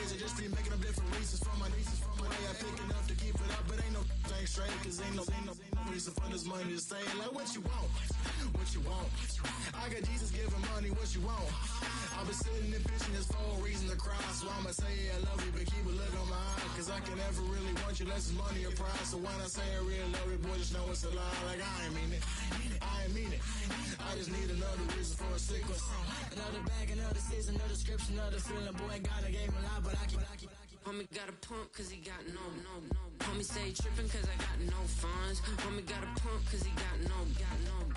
crazy. Just keep making up different reasons for my nieces. From my way I pick enough to keep it up, but ain't no thing straight. Cause ain't no reason for this money to stay. Like what you want? What you want? I got Jesus giving money, what you want? I've been sitting and pitching this for a reason to cry. So I'ma say yeah, I love you, but keep a look on my eye. Cause I can never really want you unless it's money or pride. So when I say I really love you, boy, just know it's a lie. Like I ain't mean it. I ain't mean it. I just need another reason for a sequence. Another bag, another season, another description, another feeling. Boy, God, I gave him a lot, but I keep. Homie got a pump cause he got no. Homie stay trippin' cause I got no funds. Homie got a pump cause he got no.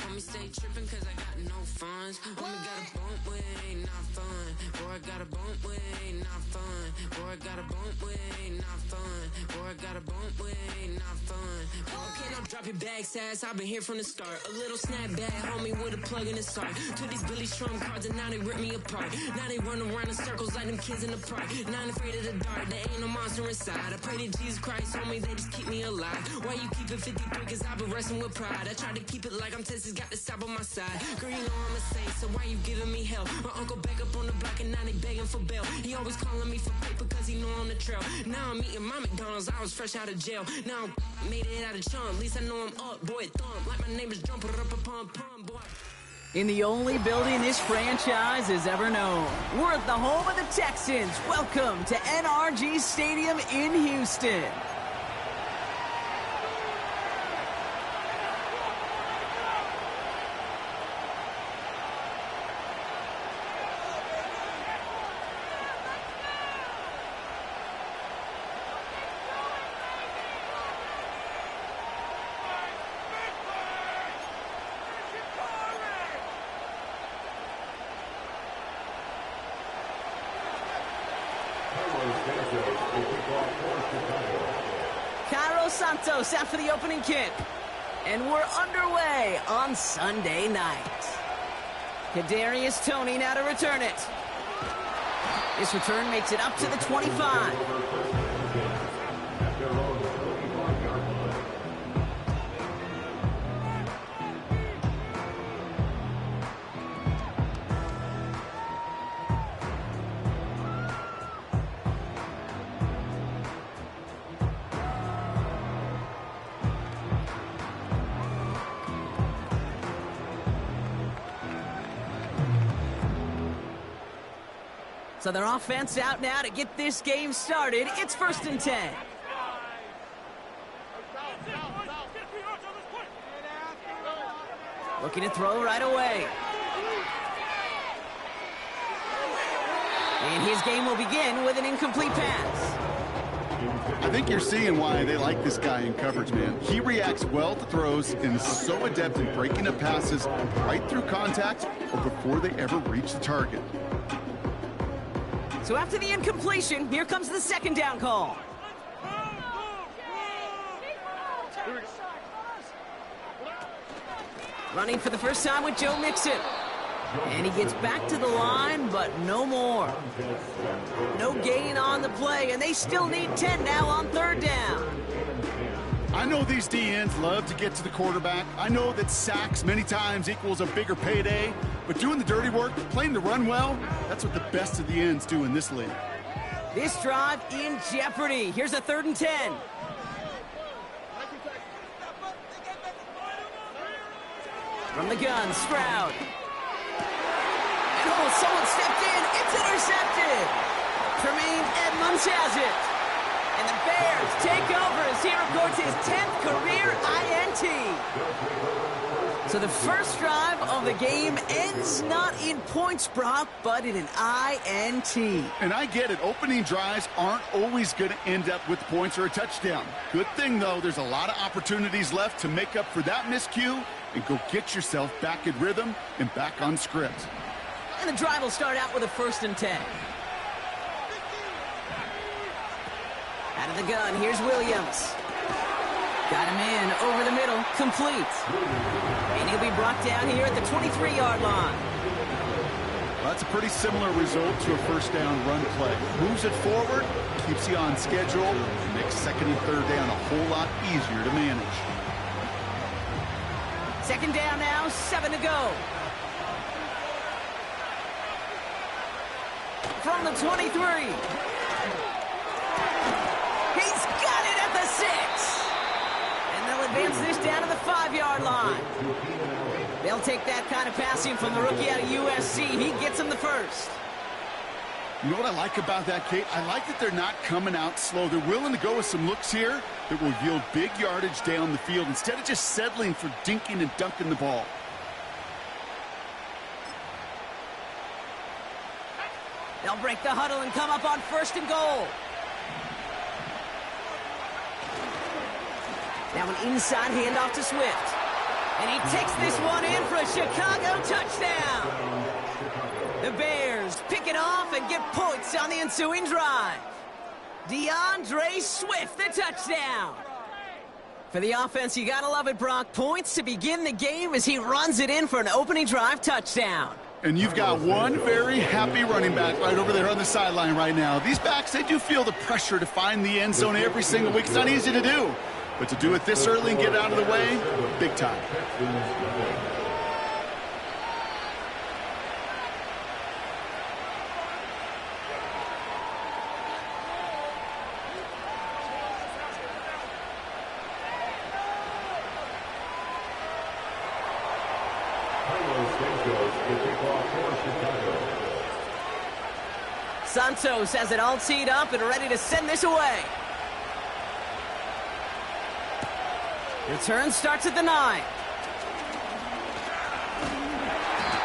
Homie stay trippin' cause I got no funds. Homie got a bump with it ain't not fun. Boy, I got a bump with it ain't not fun. Boy, I got a bump with it ain't not fun. Boy, I got a bump with it ain't not fun. Okay, now drop your bag, sass. I've been here from the start. A little snapback, homie, with a plug in his heart. To these Billy Strum cards and now they rip me apart. Now they run around in circles like them kids in the park. And I ain't afraid of the dark. There ain't no monster inside. I pray to Jesus Christ, homie, they just keep me alive. Why you keep it 53? Cause I've been wrestling with pride. I try to keep it like I'm Texas, got the stop on my side. Girl, you know I'm a saint, so why you giving me hell? My uncle back up on the block and now they begging for bail. He always calling me for paper cause he know I'm the trail. Now I'm eating my McDonald's, I was fresh out of jail. Now I made it out of chump, at least I know I'm up, boy, thump. Like my neighbors jumping up a pump, boy. In the only building this franchise has ever known. We're at the home of the Texans. Welcome to NRG Stadium in Houston. Santos out for the opening kick. And we're underway on Sunday night. Kadarius Toney now to return it. This return makes it up to the 25. So their offense out now to get this game started. It's 1st and 10. Looking to throw right away. And his game will begin with an incomplete pass. I think you're seeing why they like this guy in coverage, man. He reacts well to throws and is so adept in breaking up passes right through contact or before they ever reach the target. So after the incompletion, here comes the 2nd down call. Running for the first time with Joe Mixon. And he gets back to the line, but no more. No gain on the play, and they still need 10 now on 3rd down. I know these DNs love to get to the quarterback. I know that sacks many times equals a bigger payday, but doing the dirty work, playing the run well, that's what the best of the ends do in this league. This drive in jeopardy. Here's a 3rd and 10. From the gun, Stroud. And oh, someone stepped in. It's intercepted. Tremaine Edmonds has it. And the Bears take over as he records his 10th career INT. So the first drive of the game ends not in points, Brock, but in an INT. And I get it. Opening drives aren't always going to end up with points or a touchdown. Good thing, though, there's a lot of opportunities left to make up for that miscue and go get yourself back in rhythm and back on script. And the drive will start out with a 1st and 10. Out of the gun, here's Williams. Got him in, over the middle, complete. And he'll be brought down here at the 23-yard line. Well, that's a pretty similar result to a 1st down run play. Moves it forward, keeps you on schedule, and makes 2nd and 3rd down a whole lot easier to manage. 2nd down now, 7 to go. From the 23. He's got it at the 6. And they'll advance this down to the 5-yard line. They'll take that kind of passing from the rookie out of USC. He gets him the first. You know what I like about that, Kate? I like that they're not coming out slow. They're willing to go with some looks here that will yield big yardage down the field instead of just settling for dinking and dunking the ball. They'll break the huddle and come up on 1st and goal. Now an inside handoff to Swift. And he takes this one in for a Chicago touchdown. The Bears pick it off and get points on the ensuing drive. DeAndre Swift, the touchdown. For the offense, you gotta love it, Brock. Points to begin the game as he runs it in for an opening drive touchdown. And you've got one very happy running back right over there on the sideline right now. These backs, they do feel the pressure to find the end zone every single week. It's not easy to do. But to do it this early and get out of the way, big time. Santos has it all teed up and ready to send this away. Return starts at the 9.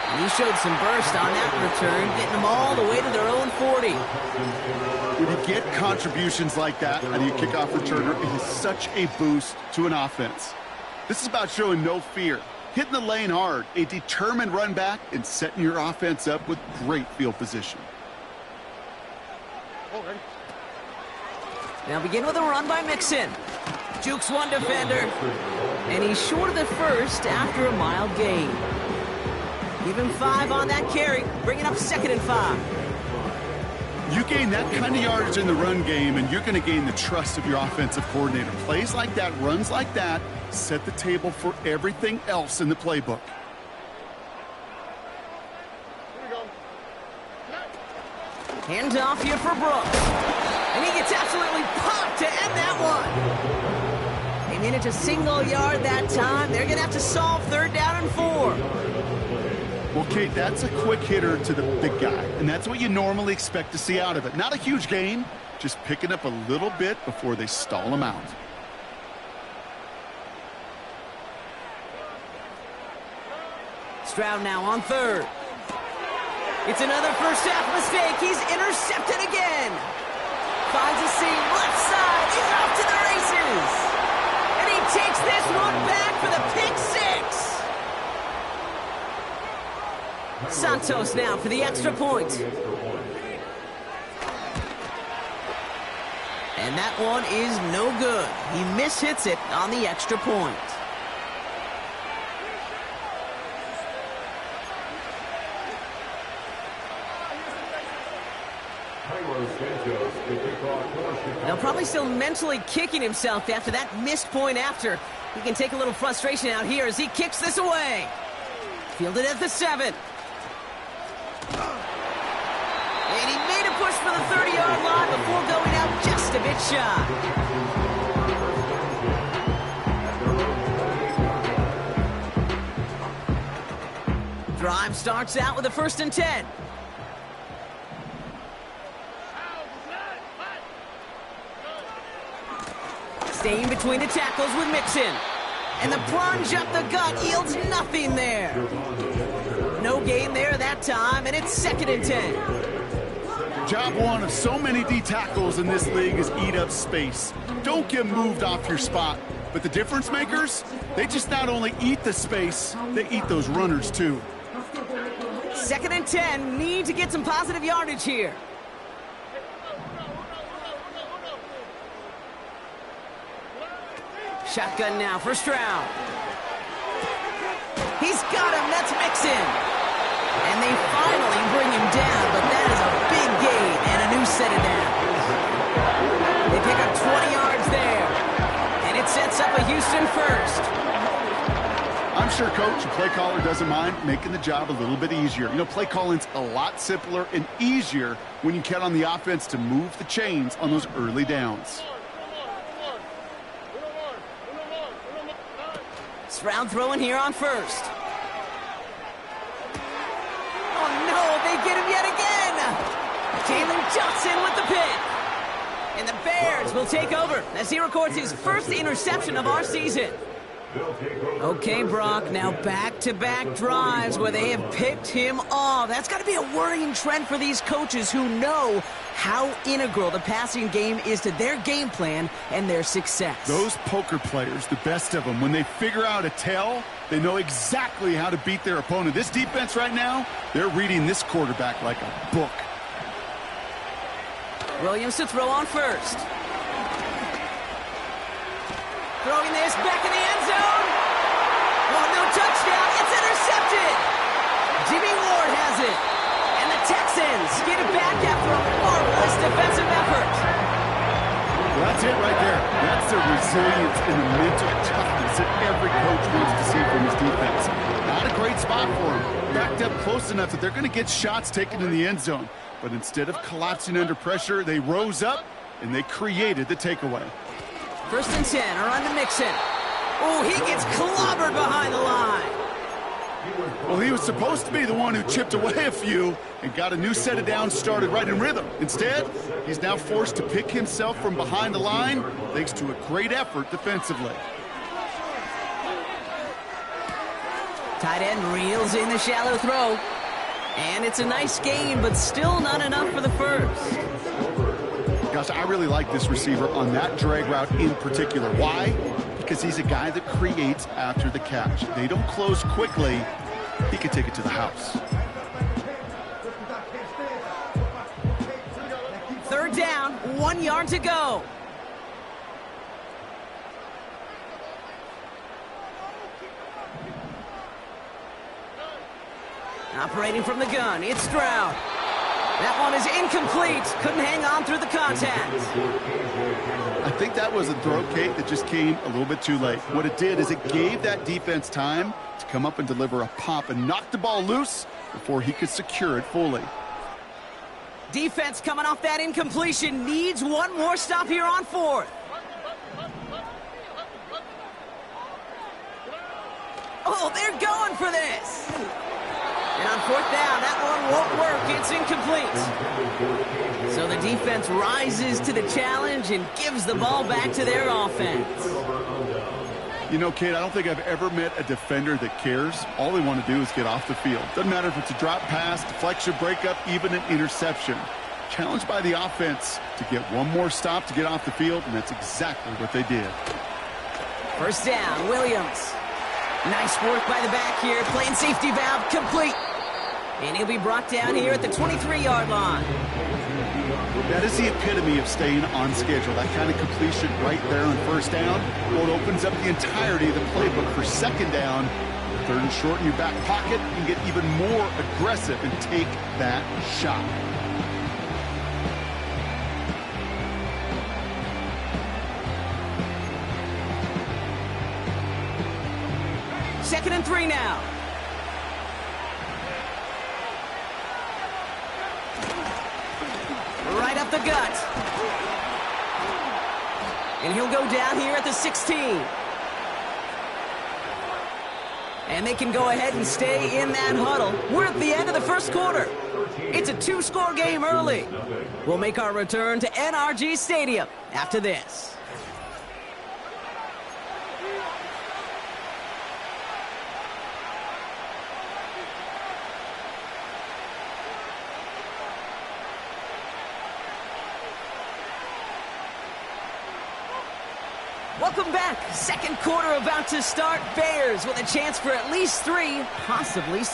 And he showed some burst on that return, getting them all the way to their own 40. When you get contributions like that out of your kickoff returner, it is such a boost to an offense. This is about showing no fear, hitting the lane hard, a determined run back, and setting your offense up with great field position. Now begin with a run by Mixon. Jukes one defender, and he's short of the first after a mild gain. Give him 5 on that carry, bringing up 2nd and 5. You gain that kind of yardage in the run game, and you're going to gain the trust of your offensive coordinator. Plays like that, runs like that, set the table for everything else in the playbook. Hand off here for Brooks. And he gets absolutely popped to end that one. They manage a single yard that time. They're going to have to solve 3rd down and 4. Well, Kate, that's a quick hitter to the big guy, and that's what you normally expect to see out of it. Not a huge gain, just picking up a little bit before they stall him out. Stroud now on 3rd. It's another first half mistake. He's intercepted again. Finds a seam left side. He's off to the races. And he takes this one back for the pick 6. Santos now for the extra point. And that one is no good. He mishits it on the extra point. Now probably still mentally kicking himself after that missed point after. He can take a little frustration out here as he kicks this away. Fielded at the 7. And he made a push for the 30-yard line before going out just a bit shy. Drive starts out with a 1st and 10. Staying between the tackles with Mixon. And the plunge up the gut yields nothing there. No gain there that time, and it's 2nd and 10. Job one of so many D tackles in this league is eat up space. Don't get moved off your spot. But the difference makers, they just not only eat the space, they eat those runners too. 2nd and 10, need to get some positive yardage here. Shotgun now for Stroud. He's got him, that's Mixon. And they finally bring him down, but that is a big gain and a new set of downs. They pick up 20 yards there, and it sets up a Houston first. I'm sure coach and play caller doesn't mind making the job a little bit easier. You know, play calling's a lot simpler and easier when you count on the offense to move the chains on those early downs. Stroud throwing here on first. Oh no, they get him yet again! Jalen Johnson with the pick. And the Bears will take over as he records his first interception of our season. Okay, Brock, now back-to-back drives where they have picked him off. That's got to be a worrying trend for these coaches who know how integral the passing game is to their game plan and their success. Those poker players, the best of them, when they figure out a tell, they know exactly how to beat their opponent. This defense right now, they're reading this quarterback like a book. Williams to throw on first. Throwing this back in the end zone. Oh, no touchdown. It's intercepted. Jimmy Ward has it. And the Texans get it back after a marvelous defensive effort. Well, that's it right there. That's the resilience and the mental toughness that every coach wants to see from his defense. Not a great spot for him. Backed up close enough that they're going to get shots taken in the end zone. But instead of collapsing under pressure, they rose up and they created the takeaway. 1st and 10, around to Mixon. Oh, he gets clobbered behind the line. Well, he was supposed to be the one who chipped away a few and got a new set of downs started right in rhythm. Instead, he's now forced to pick himself from behind the line thanks to a great effort defensively. Tight end reels in the shallow throw. And it's a nice gain, but still not enough for the first. Gosh, I really like this receiver on that drag route in particular. Why? Because he's a guy that creates after the catch. They don't close quickly. He could take it to the house. 3rd down, 1 yard to go. Operating from the gun, it's Stroud. That one is incomplete. Couldn't hang on through the contact. I think that was a throw, Kate, that just came a little bit too late. What it did is it gave that defense time to come up and deliver a pop and knock the ball loose before he could secure it fully. Defense coming off that incompletion needs one more stop here on 4th. Oh, they're going for this. And on 4th down, that one won't work. It's incomplete. So the defense rises to the challenge and gives the ball back to their offense. You know, Kate, I don't think I've ever met a defender that cares. All they want to do is get off the field. Doesn't matter if it's a drop pass, deflection, breakup, even an interception. Challenged by the offense to get one more stop to get off the field, and that's exactly what they did. 1st down, Williams. Nice work by the back here, playing safety valve complete. And he'll be brought down here at the 23-yard line. That is the epitome of staying on schedule. That kind of completion right there on 1st down. Well, it opens up the entirety of the playbook for 2nd down. 3rd and short in your back pocket. You can get even more aggressive and take that shot. Second and 3 now. Right up the gut. And he'll go down here at the 16. And they can go ahead and stay in that huddle. We're at the end of the 1st quarter. It's a 2-score game early. We'll make our return to NRG Stadium after this. Welcome back. 2nd quarter about to start. Bears with a chance for at least 3, possibly 6.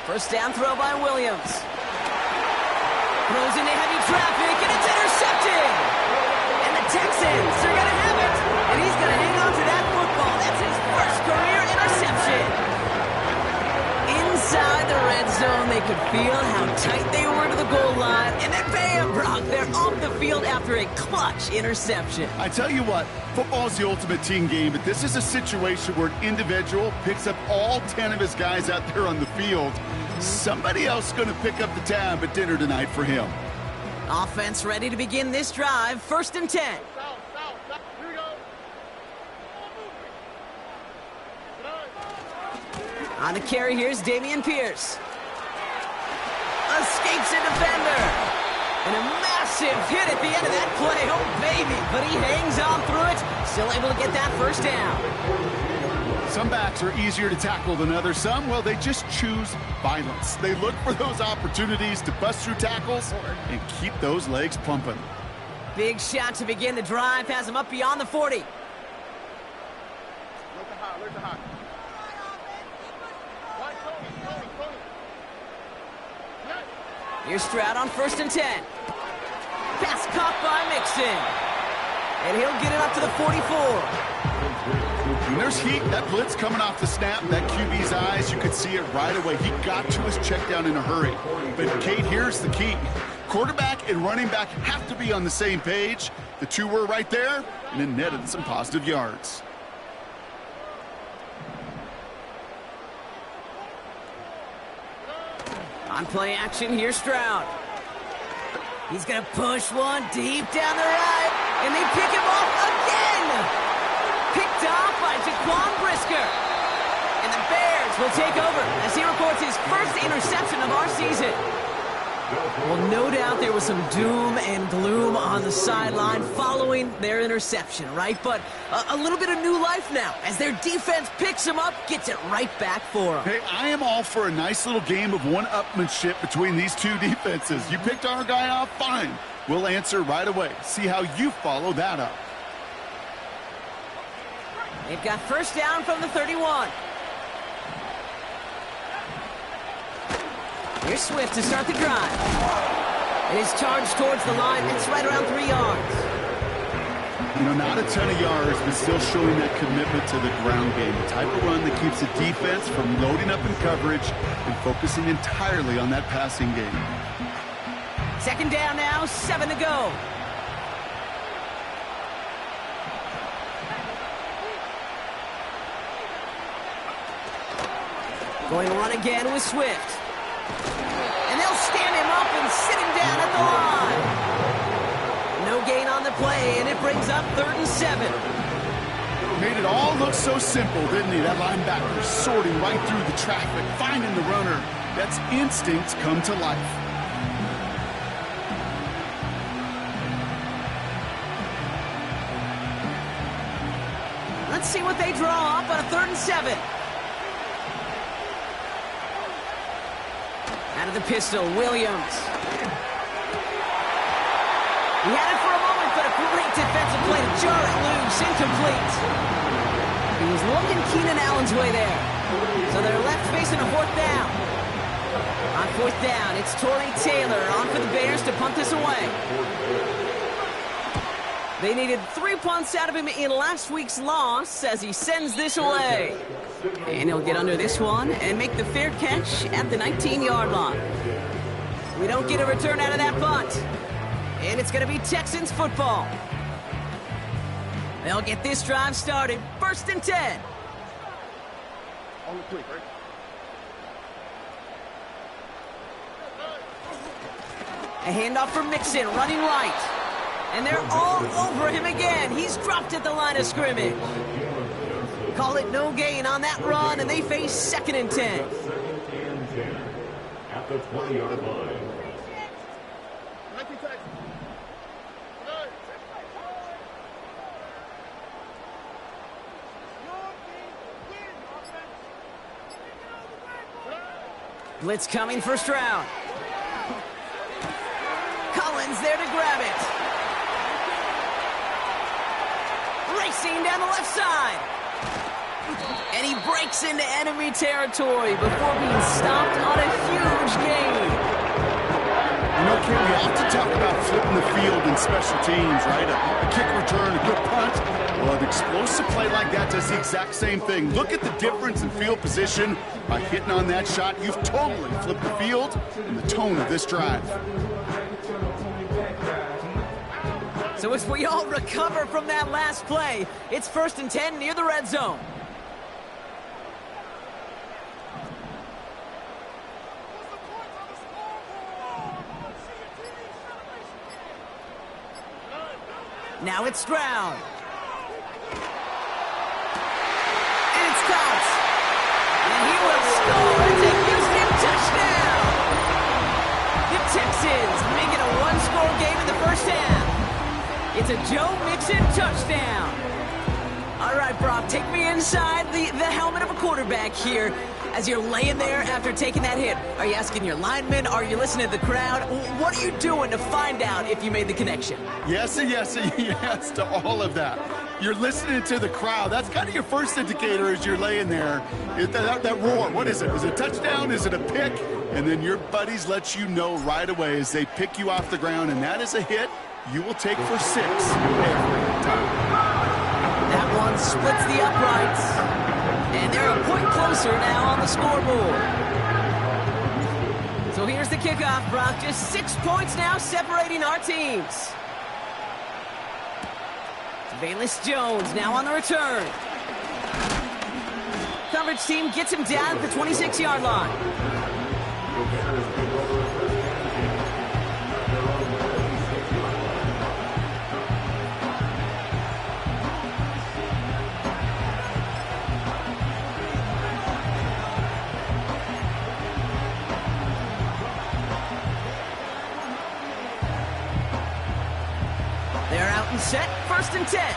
1st down throw by Williams. Throws into heavy traffic, and it's intercepted. And the Texans are going to have it. And he's going to hang on to that football. That's his 1st career interception. Inside the red zone, they could feel how tight they were to the goal line. And then bam, Brock, they're off the field after a clutch interception. I tell you what, football is the ultimate team game, but this is a situation where an individual picks up all 10 of his guys out there on the field. Somebody else is going to pick up the tab at dinner tonight for him. Offense ready to begin this drive. 1st and 10. On the carry, here's Dameon Pierce. Escapes a defender. And a massive hit at the end of that play. Oh, baby. But he hangs on through it. Still able to get that first down. Some backs are easier to tackle than others. Some, well, they just choose violence. They look for those opportunities to bust through tackles and keep those legs pumping. Big shot to begin the drive. Has him up beyond the 40. Here's Stroud on 1st and 10. Pass caught by Mixon. And he'll get it up to the 44. When there's heat, that blitz coming off the snap, that QB's eyes, you could see it right away. He got to his check down in a hurry. But, Kate, here's the key. Quarterback and running back have to be on the same page. The two were right there, and it netted some positive yards. On play action, here's Stroud. He's going to push one deep down the right, and they pick him off again. Picked off by Jaquan Brisker. And the Bears will take over as he records his first interception of our season. Well, no doubt there was some doom and gloom on the sideline following their interception, right? But a little bit of new life now as their defense picks him up, gets it right back for them. Hey, I am all for a nice little game of one-upmanship between these two defenses. You picked our guy off, fine. We'll answer right away. See how you follow that up. They've got first down from the 31. Here's Swift to start the drive. It is charged towards the line. It's right around 3 yards. You know, not a ton of yards, but still showing that commitment to the ground game. The type of run that keeps the defense from loading up in coverage and focusing entirely on that passing game. Second down now, 7 to go. Going to run again with Swift. And they'll stand him up and sit him down at the line. No gain on the play, and it brings up 3rd and 7. Made it all look so simple, didn't he? That linebacker sorting right through the traffic, finding the runner. That's instinct come to life. Let's see what they draw up on a 3rd and 7. Out of the pistol, Williams. He had it for a moment, but a great defensive play to jar it loose, incomplete. He was looking Keenan Allen's way there. So they're left facing a 4th down. On 4th down, it's Torrey Taylor on for the Bears to punt this away. They needed 3 punts out of him in last week's loss as he sends this away. And he'll get under this one and make the fair catch at the 19-yard line. We don't get a return out of that punt. And it's going to be Texans football. They'll get this drive started. 1st and 10. A handoff for Mixon, running right. And they're all over him again. He's dropped at the line of scrimmage. Call it no gain on that run, and they face 2nd and 10. At the 20-yard line. Blitz coming for Stroud. Collins there to grab it. Racing down the left side. And he breaks into enemy territory before being stopped on a huge gain. You know, Ken, we often talk about flipping the field in special teams, right? A kick return, a good punt. Well, an explosive play like that does the exact same thing. Look at the difference in field position. By hitting on that shot, you've totally flipped the field and the tone of this drive. So as we all recover from that last play, it's 1st and 10 near the red zone. Now it's Stroud. And it's caught. And will score. It's a Houston touchdown. The Texans make it a one-score game in the first half. It's a Joe Mixon touchdown. All right, Brock, take me inside the helmet of a quarterback here as you're laying there after taking that hit. Are you asking your linemen? Are you listening to the crowd? What are you doing to find out if you made the connection? Yes and yes and yes to all of that. You're listening to the crowd. That's kind of your first indicator as you're laying there. That roar, what is it? Is it a touchdown? Is it a pick? And then your buddies let you know right away as they pick you off the ground, and that is a hit you will take for 6 every time. That one splits the uprights. And they're a point closer now on the scoreboard. So here's the kickoff, Brock. Just 6 points now separating our teams. Bayless Jones now on the return. Coverage team gets him down at the 26-yard line. They're out and set, 1st and 10.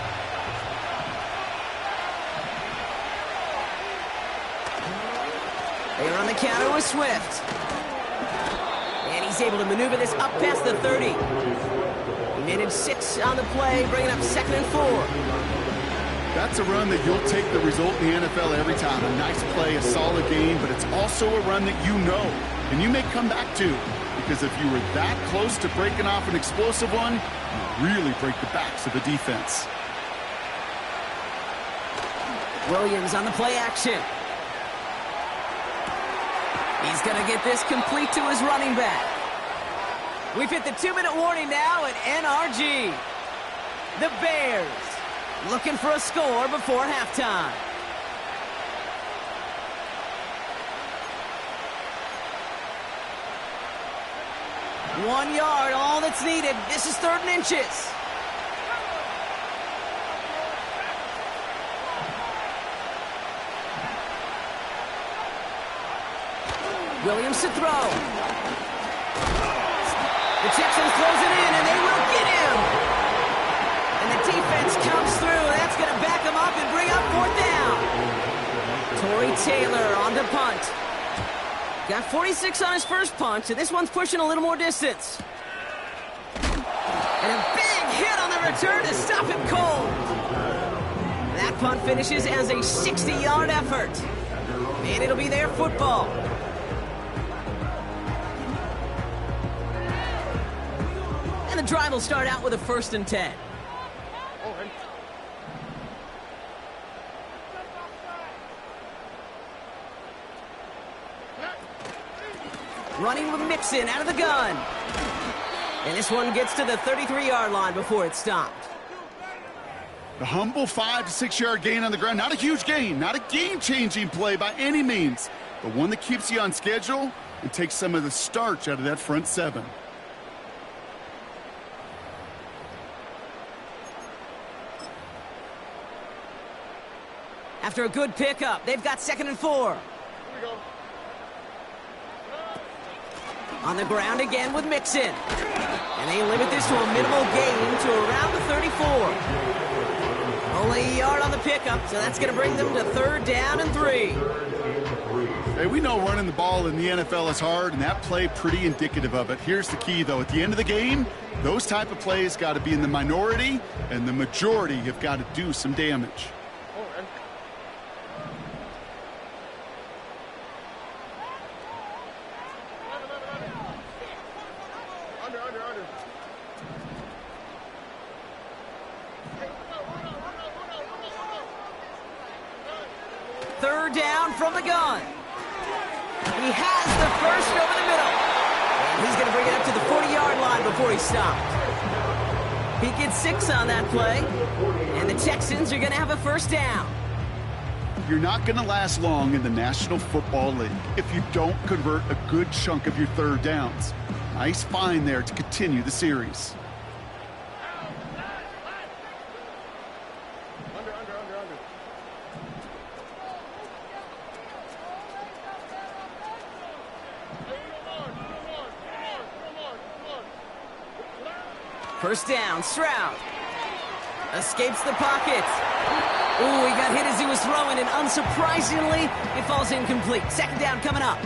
They run the counter with Swift. And he's able to maneuver this up past the 30. He managed 6 on the play, bringing up 2nd and 4. That's a run that you'll take the result in the NFL every time. A nice play, a solid game, but it's also a run that you know and you may come back to. Because if you were that close to breaking off an explosive one, you really break the backs of the defense. Williams on the play action. He's going to get this complete to his running back. We've hit the 2-minute warning now at NRG. The Bears looking for a score before halftime. One yard, all that's needed. This is 3rd and inches. Williams to throw. The Texans close it in, and they will get him. And the defense comes through. That's going to back him up and bring up 4th down. Torrey Taylor on the punt. Got 46 on his first punch, and this one's pushing a little more distance. And a big hit on the return to stop him cold. That punt finishes as a 60-yard effort. And it'll be their football. And the drive will start out with a 1st and 10. Running with Mixon out of the gun. And this one gets to the 33-yard line before it's stopped. The humble 5 to 6 yard gain on the ground. Not a huge gain, not a game-changing play by any means, but one that keeps you on schedule and takes some of the starch out of that front 7. After a good pickup, they've got 2nd and 4. On the ground again with Mixon. And they limit this to a minimal gain to around the 34. Only a yard on the pickup, so that's going to bring them to 3rd down and 3. Hey, we know running the ball in the NFL is hard, and that play pretty indicative of it. Here's the key, though. At the end of the game, those type of plays got to be in the minority, and the majority have got to do some damage. Third down from the gun. He has the first over the middle. And he's going to bring it up to the 40-yard line before he stopped. He gets 6 on that play. And the Texans are going to have a first down. You're not going to last long in the National Football League if you don't convert a good chunk of your third downs. Nice find there to continue the series. First down, Stroud. Escapes the pocket. Ooh, he got hit as he was throwing, and unsurprisingly, it falls incomplete. Second down coming up.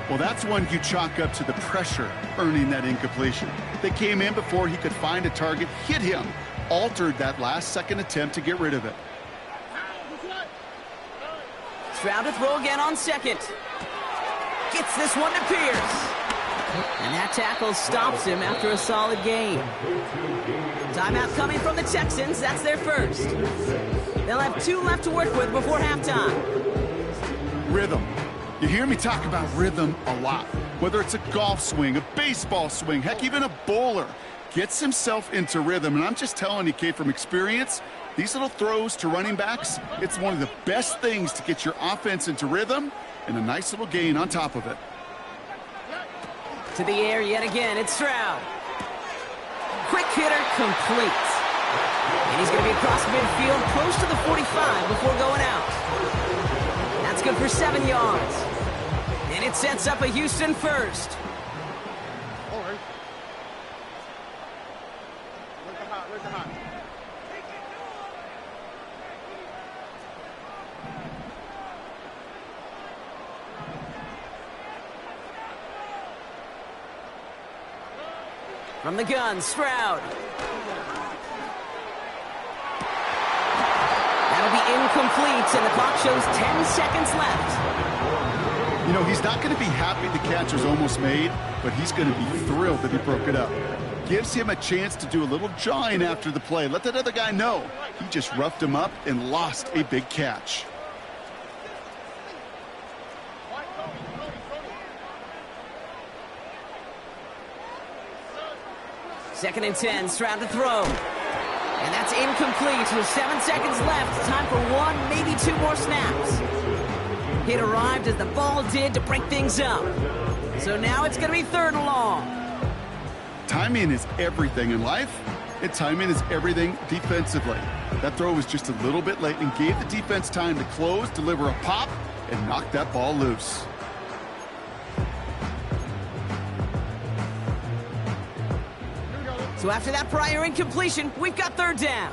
Well, that's one you chalk up to the pressure earning that incompletion. They came in before he could find a target, hit him, altered that last-second attempt to get rid of it. Stroud to throw again on second. Gets this one to Pierce. And that tackle stops him after a solid gain. Timeout coming from the Texans. That's their first. They'll have 2 left to work with before halftime. Rhythm. You hear me talk about rhythm a lot. Whether it's a golf swing, a baseball swing, heck, even a bowler gets himself into rhythm. And I'm just telling you, Kate, from experience, these little throws to running backs, it's one of the best things to get your offense into rhythm and a nice little gain on top of it. To the air yet again, it's Stroud. Quick hitter complete. And he's going to be across midfield, close to the 45 before going out. That's good for 7 yards. And it sets up a Houston first. From the gun, Stroud. That'll be incomplete, and the clock shows 10 seconds left. You know, he's not going to be happy the catch was almost made, but he's going to be thrilled that he broke it up. Gives him a chance to do a little jawing after the play. Let that other guy know he just roughed him up and lost a big catch. Second and 10, Stroud to throw. And that's incomplete with 7 seconds left. Time for 1, maybe 2 more snaps. Hit arrived as the ball did to break things up. So now it's going to be 3rd and long. Timing is everything in life, and timing is everything defensively. That throw was just a little bit late and gave the defense time to close, deliver a pop, and knock that ball loose. So after that prior incompletion, we've got 3rd down.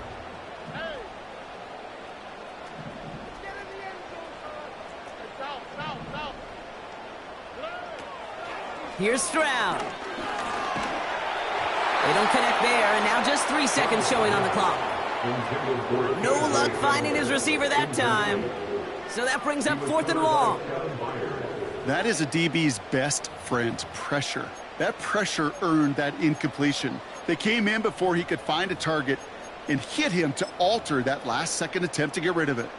Here's Stroud. They don't connect there, and now just 3 seconds showing on the clock. No luck finding his receiver that time. So that brings up 4th and long. That is a DB's best friend, pressure. That pressure earned that incompletion. They came in before he could find a target and hit him to alter that last-second attempt to get rid of it.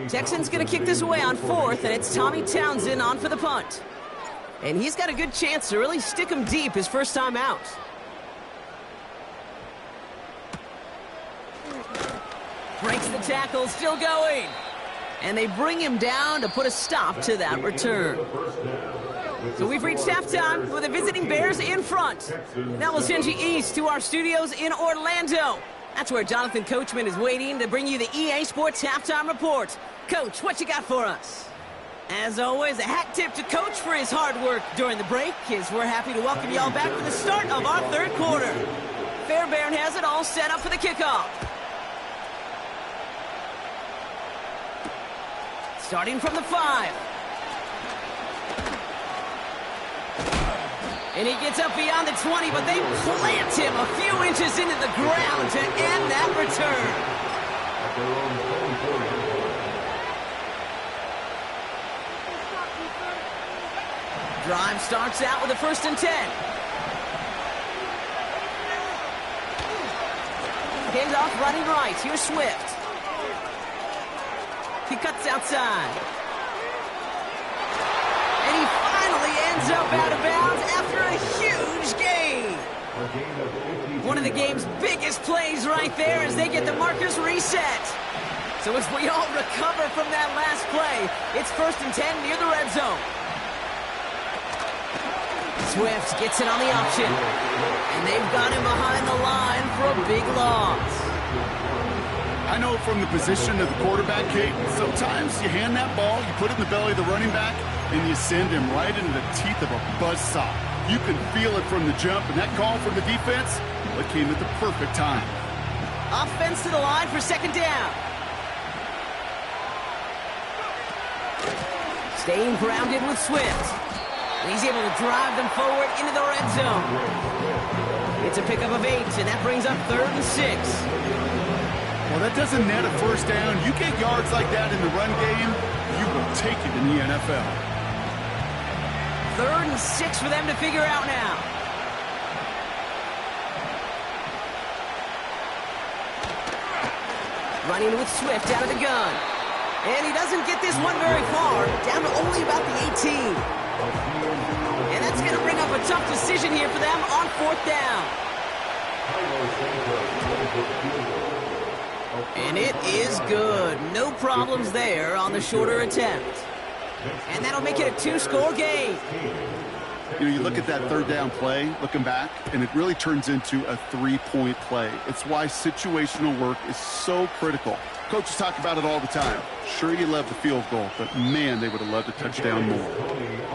Texans going to kick this away on 4th, and it's Tommy Townsend on for the punt. And he's got a good chance to really stick him deep his first time out. Breaks the tackle, still going. And they bring him down to put a stop to that return. So we've reached halftime with the visiting Bears in front. Now we'll send you east to our studios in Orlando. That's where Jonathan Coachman is waiting to bring you the EA Sports Halftime Report. Coach, what you got for us? As always, a hat tip to Coach for his hard work during the break, as we're happy to welcome y'all back for the start of our 3rd quarter. Fairbairn has it all set up for the kickoff. Starting from the 5. And he gets up beyond the 20, but they plant him a few inches into the ground to end that return. Drive starts out with a 1st and 10. Handoff running right. Here's Swift. He cuts outside. And he finally ends up out of bounds after a huge gain. One of the game's biggest plays right there as they get the markers reset. So as we all recover from that last play, it's 1st and 10 near the red zone. Swift gets it on the option. And they've they've got him behind the line for a big loss. I know from the position of the quarterback, Kate, sometimes you hand that ball, you put it in the belly of the running back, and you send him right into the teeth of a buzzsaw. You can feel it from the jump, and that call from the defense, well, it came at the perfect time. Offense to the line for second down. Staying grounded with Swift. He's able to drive them forward into the red zone. It's a pickup of 8, and that brings up 3rd and 6. Well, that doesn't net a first down. You get yards like that in the run game, you will take it in the NFL. 3rd and 6 for them to figure out now. Running with Swift out of the gun. And he doesn't get this one very far, down to only about the 18. And that's going to bring up a tough decision here for them on 4th down. And it is good. No problems there on the shorter attempt. And that'll make it a 2-score game. You know, you look at that 3rd down play, looking back, and it really turns into a 3-point play. It's why situational work is so critical. Coaches talk about it all the time. Sure, you love the field goal, but man, they would have loved a touchdown more.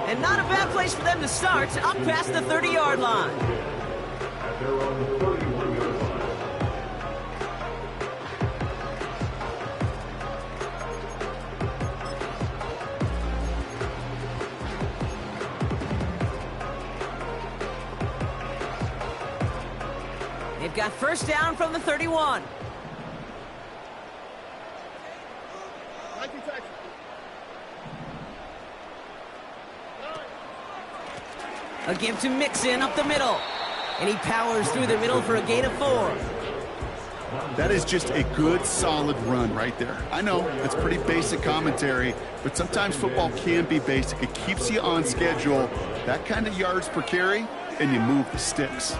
And not a bad place for them to start, up past the 30-yard line. They've got first down from the 31. A give to Mixon up the middle. And he powers through the middle for a gain of 4. That is just a good, solid run right there. I know, it's pretty basic commentary, but sometimes football can be basic. It keeps you on schedule. That kind of yards per carry, and you move the sticks.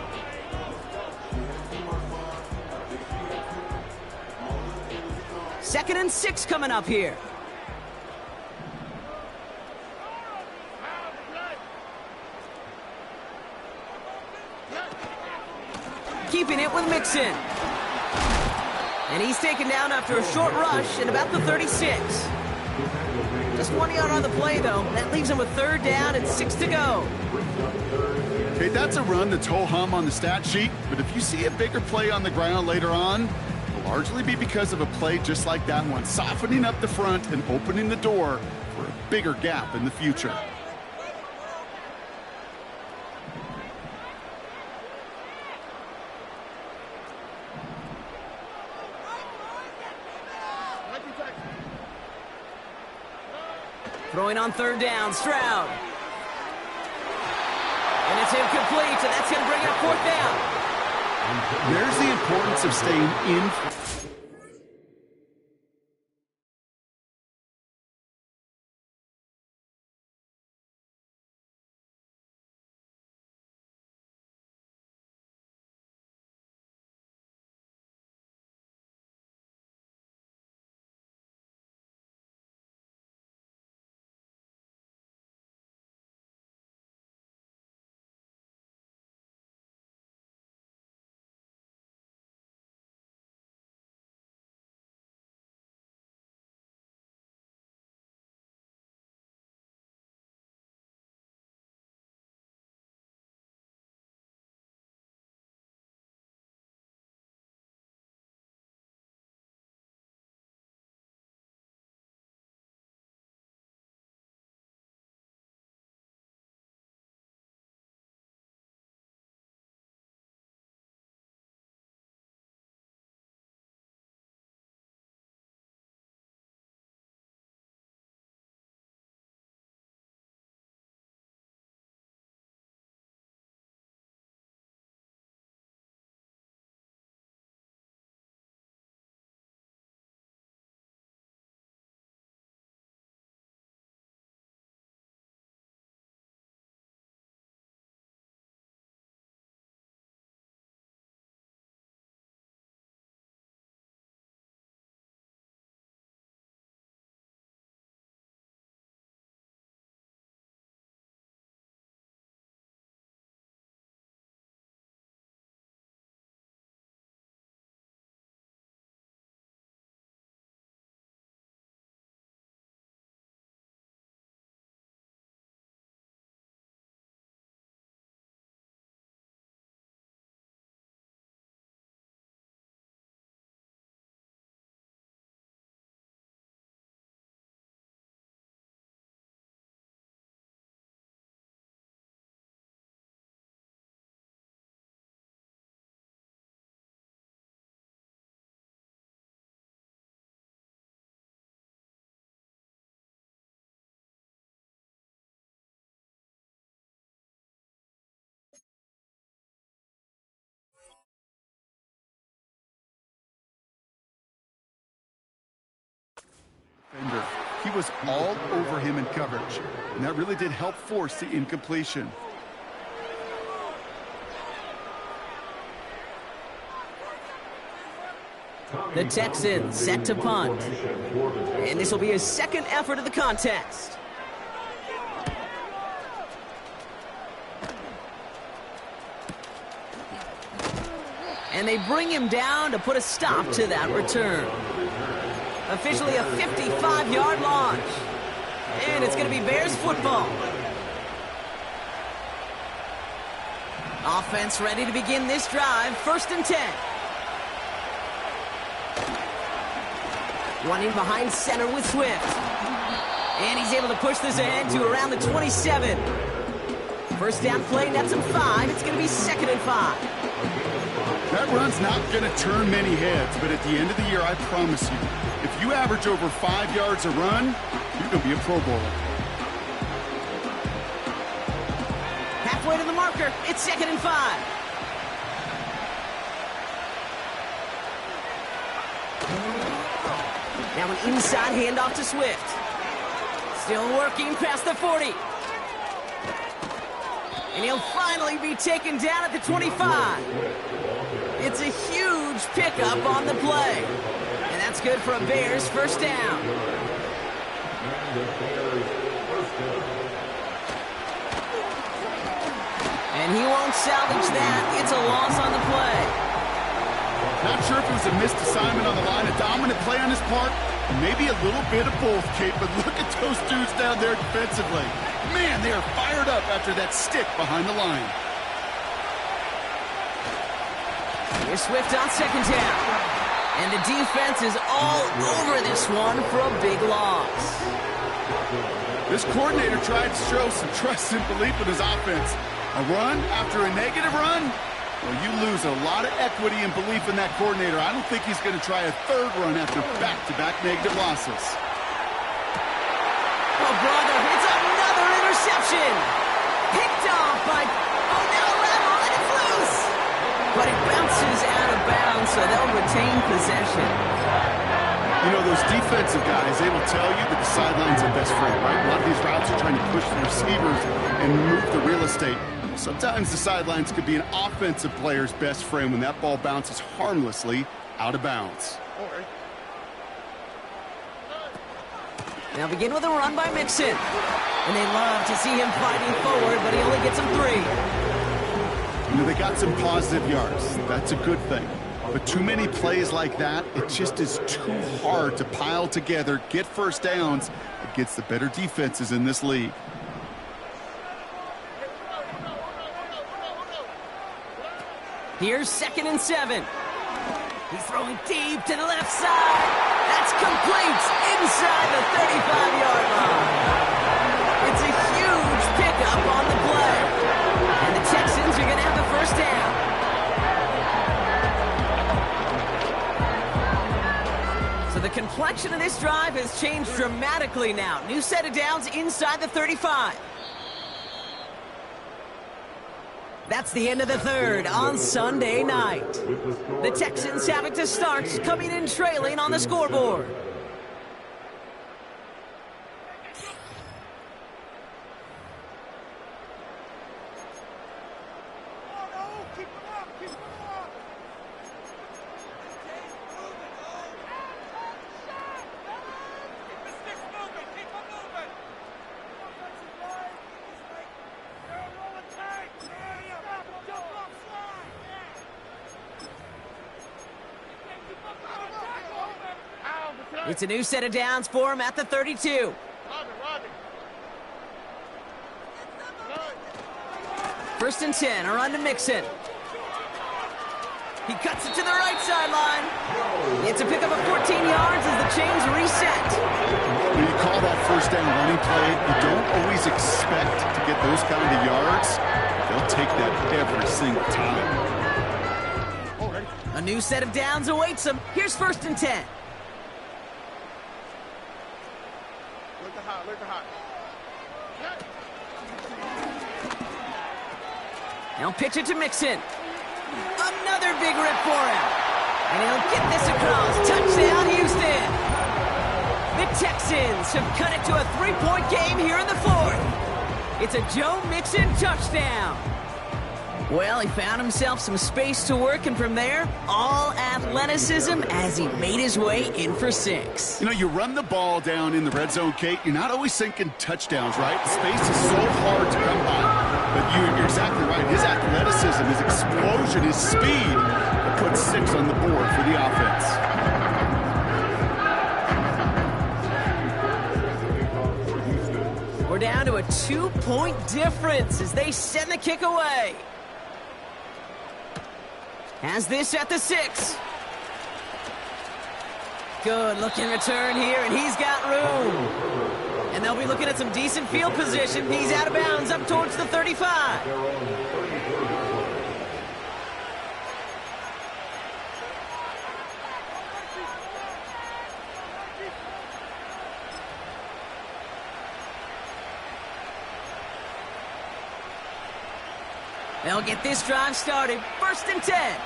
Second and 6 coming up here. Keeping it with Mixon. And he's taken down after a short rush at about the 36. Just 1 yard on the play, though. That leaves him with 3rd down and 6 to go. Okay, that's a run that's ho-hum on the stat sheet, but if you see a bigger play on the ground later on, it'll largely be because of a play just like that one, softening up the front and opening the door for a bigger gap in the future. Throwing on 3rd down, Stroud. And it's incomplete, and that's going to bring up 4th down. There's the importance of staying in was all over him in coverage, and that really did help force the incompletion. The Texans set to punt. And this will be his second effort of the contest. And they bring him down to put a stop to that return. Officially a 55-yard launch. And it's going to be Bears football. Offense ready to begin this drive. 1st and 10. Running behind center with Swift. And he's able to push this ahead to around the 27. First down play, nets him 5. It's going to be 2nd and 5. That run's not going to turn many heads, but at the end of the year, I promise you, if you average over 5 yards a run, you're going to be a Pro Bowler. Halfway to the marker. It's 2nd and 5. Now an inside handoff to Swift. Still working past the 40. And he'll finally be taken down at the 25. It's a huge pickup on the play. And that's good for a Bears first down. And he won't salvage that. It's a loss on the play. Not sure if it was a missed assignment on the line, a dominant play on his part, maybe a little bit of both, Kate, but look at those dudes down there defensively. Man, they are fired up after that stick behind the line. Here's Swift on 2nd down. And the defense is all over this one for a big loss. This coordinator tried to show some trust and belief in his offense. A run after a negative run? Well, you lose a lot of equity and belief in that coordinator. I don't think he's going to try a 3rd run after back-to-back negative losses. Oh, brother, it's another interception. Picked off by, now Rattle, and it's loose. But it bounces out of bounds, so they'll retain possession. You know, those defensive guys, they will tell you that the sideline's their best friend, right? A lot of these routes are trying to push the receivers and move the real estate. Sometimes the sidelines could be an offensive player's best friend when that ball bounces harmlessly out of bounds. Now begin with a run by Mixon. And they love to see him fighting forward, but he only gets him 3. You know, they got some positive yards. That's a good thing. But too many plays like that, it just is too hard to pile together, get first downs against the better defenses in this league. Here's 2nd and 7. He's throwing deep to the left side. That's complete inside the 35-yard line. It's a huge pickup on the play. And the Texans are going to have the first down. So the complexion of this drive has changed dramatically now. New set of downs inside the 35. That's the end of the 3rd on Sunday night. The Texans have it to start, coming in trailing on the scoreboard. It's a new set of downs for him at the 32. First and 10, a run to Mixon. He cuts it to the right sideline. It's a pickup of 14 yards as the chains reset. When you call that first down running play, you don't always expect to get those kind of yards. They'll take that every single time. A new set of downs awaits him. Here's 1st and 10. Now pitch it to Mixon. Another big rip for him. And he'll get this across. Touchdown, Houston. The Texans have cut it to a 3-point game here in the fourth. It's a Joe Mixon touchdown. Well, he found himself some space to work, and from there, all athleticism as he made his way in for 6. You know, you run the ball down in the red zone, Kate, you're not always thinking touchdowns, right? The space is so hard to come by. But you're exactly right. His athleticism, his explosion, his speed that puts 6 on the board for the offense. We're down to a 2-point difference as they send the kick away. Has this at the 6. Good looking return here, and he's got room. And they'll be looking at some decent field position. He's out of bounds up towards the 35. They'll get this drive started. 1st and 10.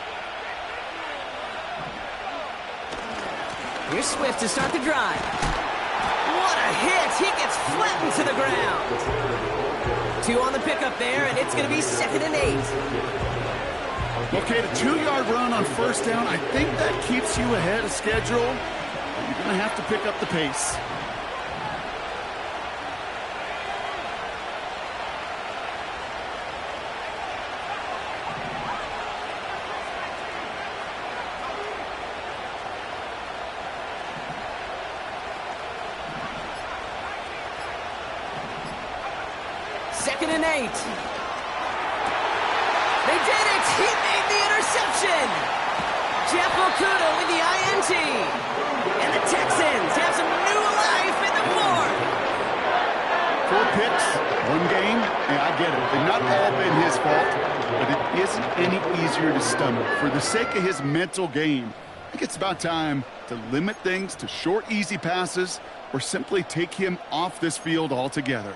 Here's Swift to start the drive. What a hit! He gets flattened to the ground. 2 on the pickup there, and it's going to be 2nd and 8. Okay, the 2-yard run on 1st down, I think that keeps you ahead of schedule. You're going to have to pick up the pace. Second and 8. They did it! He made the interception! G.L.F.L with the INT. And the Texans have some new life in the fourth. 4 picks, 1 game. Yeah, I get it. They've not all been his fault, but it isn't any easier to stomach. For the sake of his mental game, I think it's about time to limit things to short, easy passes or simply take him off this field altogether.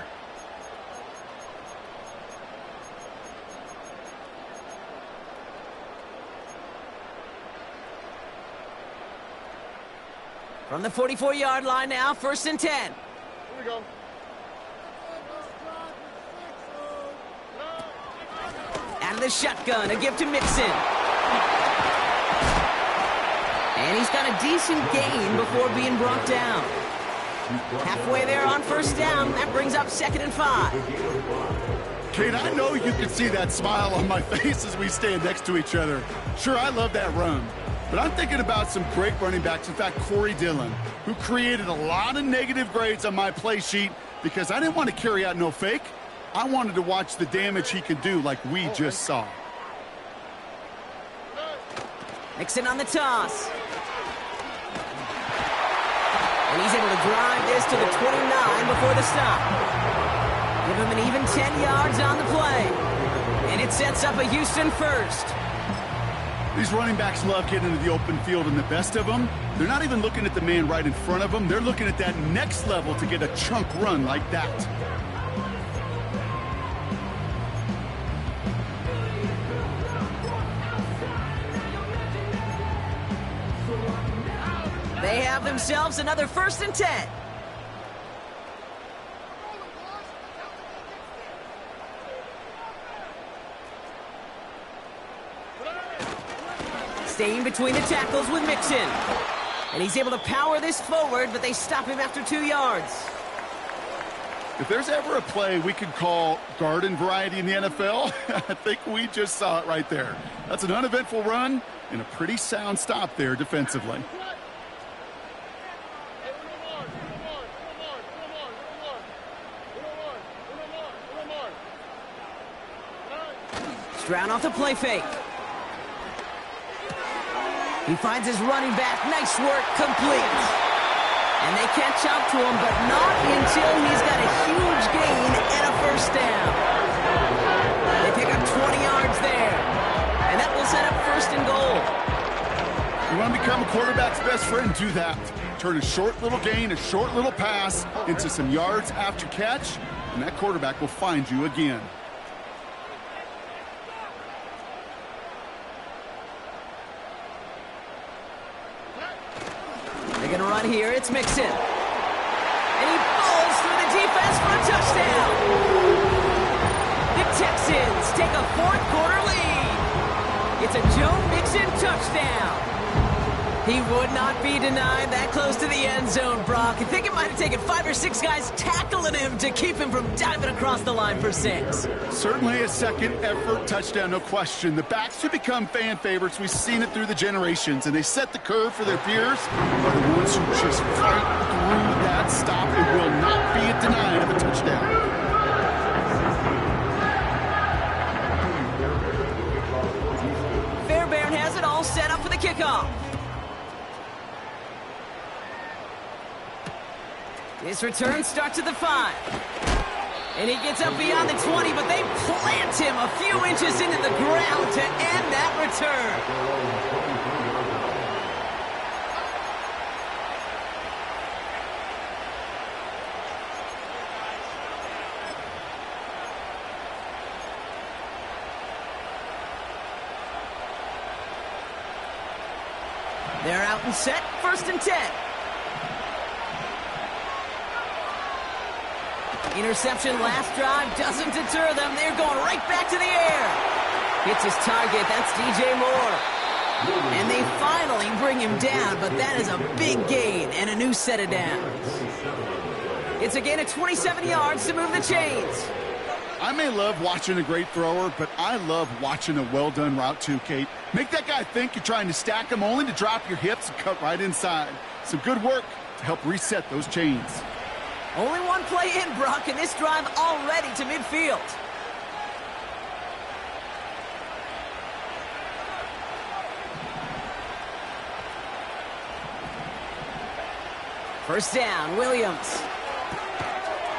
From the 44-yard line now, 1st and 10. Here we go. Out of the shotgun, a give to Mixon. And he's got a decent gain before being brought down. Halfway there on 1st down, that brings up 2nd and 5. Kate, I know you can see that smile on my face as we stand next to each other. Sure, I love that run. But I'm thinking about some great running backs. In fact, Corey Dillon, who created a lot of negative grades on my play sheet because I didn't want to carry out no fake. I wanted to watch the damage he could do like we just saw. Mixon on the toss. And he's able to drive this to the 29 before the stop. Give him an even 10 yards on the play. And it sets up a Houston 1st. These running backs love getting into the open field, and the best of them, they're not even looking at the man right in front of them. They're looking at that next level to get a chunk run like that. They have themselves another 1st and 10. Staying between the tackles with Mixon. And he's able to power this forward, but they stop him after 2 yards. If there's ever a play we could call garden variety in the NFL, I think we just saw it right there. That's an uneventful run and a pretty sound stop there defensively. Stroud off the play fake. He finds his running back. Nice work, complete. And they catch up to him, but not until he's got a huge gain and a 1st down. They pick up 20 yards there. And that will set up 1st and goal. You want to become a quarterback's best friend? Do that. Turn a short little gain, a short little pass into some yards after catch, and that quarterback will find you again. They're going to run here. It's Mixon. And he bowls through the defense for a touchdown. The Texans take a fourth quarter lead. It's a Joe Mixon touchdown. He would not be denied that close to the end zone, Brock. I think it might have taken 5 or 6 guys tackling him to keep him from diving across the line for 6. Certainly a second-effort touchdown, no question. The backs who become fan favorites, we've seen it through the generations, and they set the curve for their peers, are the ones who just fight through that stop. It will not be a denial of a touchdown. Fairbairn has it all set up for the kickoff. This return starts at the 5. And he gets up beyond the 20, but they plant him a few inches into the ground to end that return. They're out and set, 1st and 10. Interception last drive doesn't deter them. They're going right back to the air. Hits his target. That's DJ Moore. And they finally bring him down, but that is a big gain and a new set of downs. It's a gain of 27 yards to move the chains. I may love watching a great thrower, but I love watching a well-done route too, Kate. Make that guy think you're trying to stack him only to drop your hips and cut right inside. Some good work to help reset those chains. Only one play in, Brock, and this drive already to midfield. First down, Williams.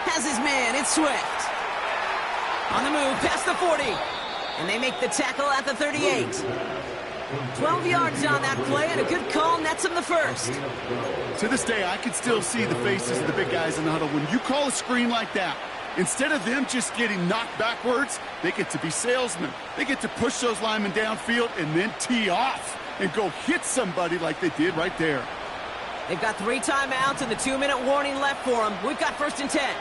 Has his man, it's Swift. On the move, past the 40. And they make the tackle at the 38. 12 yards on that play, and a good call nets him the first. To this day, I can still see the faces of the big guys in the huddle. When you call a screen like that, instead of them just getting knocked backwards, they get to be salesmen. They get to push those linemen downfield and then tee off and go hit somebody like they did right there. They've got 3 timeouts and the 2-minute warning left for them. We've got 1st and 10.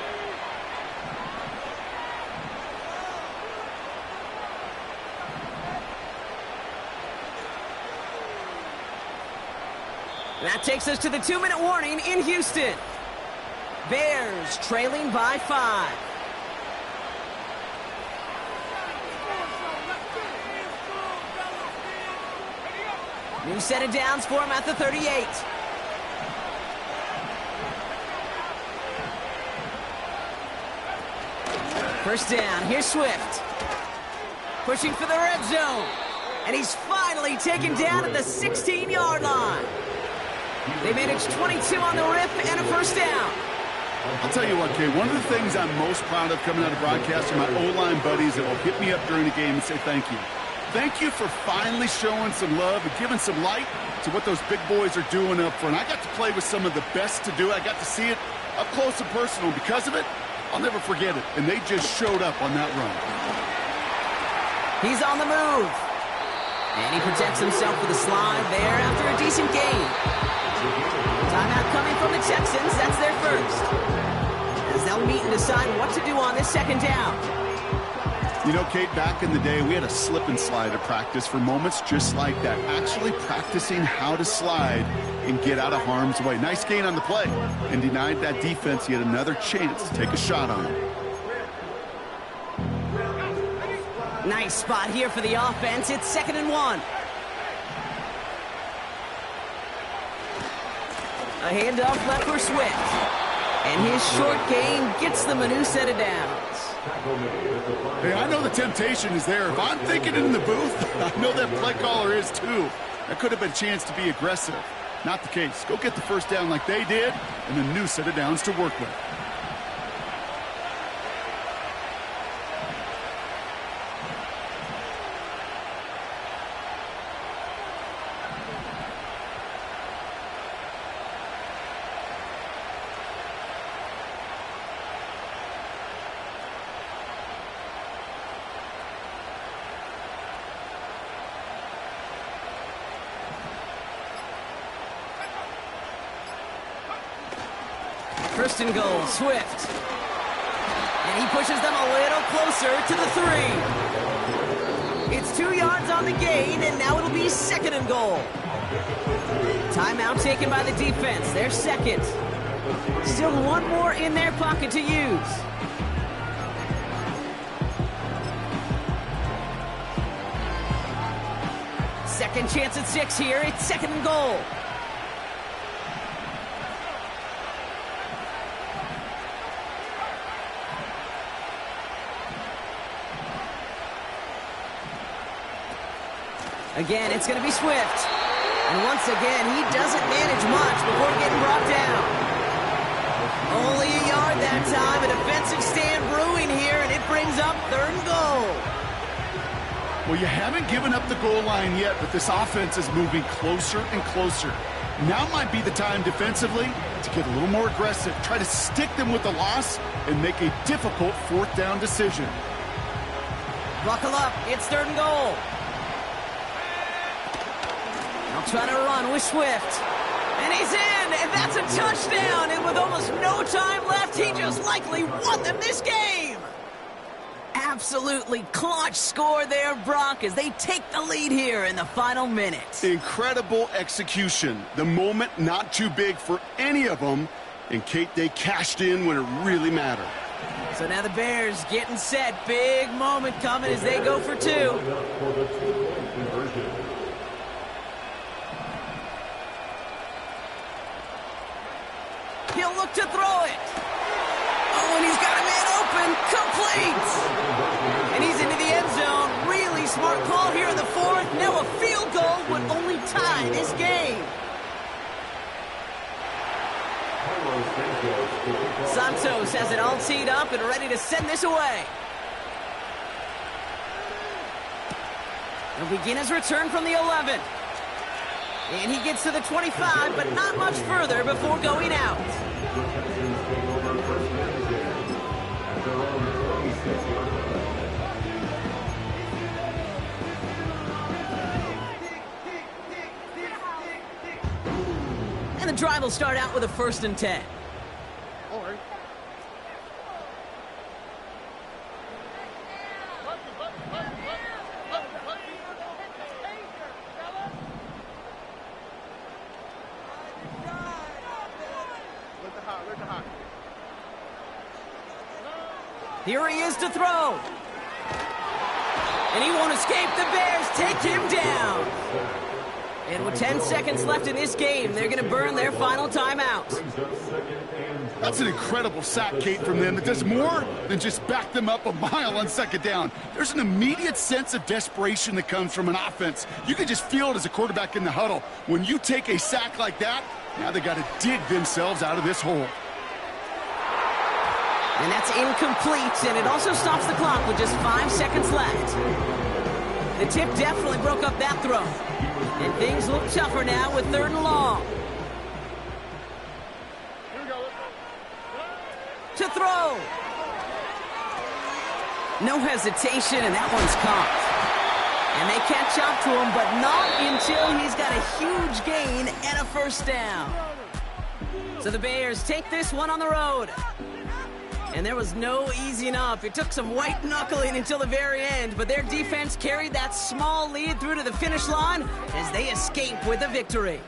That takes us to the 2-minute warning in Houston. Bears trailing by 5. New set of downs for him at the 38. First down, here's Swift. Pushing for the red zone. And he's finally taken down at the 16-yard line. They managed 22 on the rip and a first down. I'll tell you what, Kay, one of the things I'm most proud of coming out of broadcasting, my O-line buddies that will hit me up during the game and say thank you. Thank you for finally showing some love and giving some light to what those big boys are doing up front. I got to play with some of the best to do it. I got to see it up close and personal. Because of it, I'll never forget it. And they just showed up on that run. He's on the move. And he protects himself with a slide there after a decent gain. Timeout coming from the Texans. That's their first. As they'll meet and decide what to do on this second down. You know, Kate, back in the day, we had a slip and slide at practice for moments just like that. Actually practicing how to slide and get out of harm's way. Nice gain on the play. And denied that defense yet another chance to take a shot on him. Nice spot here for the offense. It's 2nd and 1. A handoff left for Swift. And his short gain gets them a new set of downs. Hey, I know the temptation is there. If I'm thinking it in the booth, I know that play caller is too. That could have been a chance to be aggressive. Not the case. Go get the first down like they did, and a new set of downs to work with. First and goal, Swift. And he pushes them a little closer to the 3. It's 2 yards on the gain, and now it'll be second and goal. Timeout taken by the defense. They're second. Still one more in their pocket to use. Second chance at 6 here. It's second and goal. Again, it's going to be Swift. And once again, he doesn't manage much before getting brought down. Only a yard that time. A defensive stand brewing here, and it brings up third and goal. Well, you haven't given up the goal line yet, but this offense is moving closer and closer. Now might be the time defensively to get a little more aggressive, try to stick them with the loss, and make a difficult fourth down decision. Buckle up. It's third and goal. They'll try to run with Swift. And he's in, and that's a touchdown. And with almost no time left, he just likely won them this game. Absolutely clutch score there, Brock, as they take the lead here in the final minute. Incredible execution. The moment not too big for any of them. And, Kate, they cashed in when it really mattered. So now the Bears getting set. Big moment coming as they go for 2. He'll look to throw it. Oh, and he's got a man open. Complete. And he's into the end zone. Really smart call here in the 4th. Now a field goal would only tie this game. Santos has it all teed up and ready to send this away. He'll begin his return from the 11. And he gets to the 25, but not much further before going out. And the drive will start out with a 1st and 10. Here he is to throw. And he won't escape. The Bears take him down. And with 10 seconds left in this game, they're going to burn their final timeout. That's an incredible sack, Kate, from them. It does more than just back them up a mile on second down. There's an immediate sense of desperation that comes from an offense. You can just feel it as a quarterback in the huddle. When you take a sack like that, now they got to dig themselves out of this hole. And that's incomplete, and it also stops the clock with just 5 seconds left. The tip definitely broke up that throw. And things look tougher now with 3rd and long. To throw. No hesitation, and that one's caught. And they catch up to him, but not until he's got a huge gain and a 1st down. So the Bears take this one on the road. And there was no easing up. It took some white knuckling until the very end, but their defense carried that small lead through to the finish line as they escape with a victory.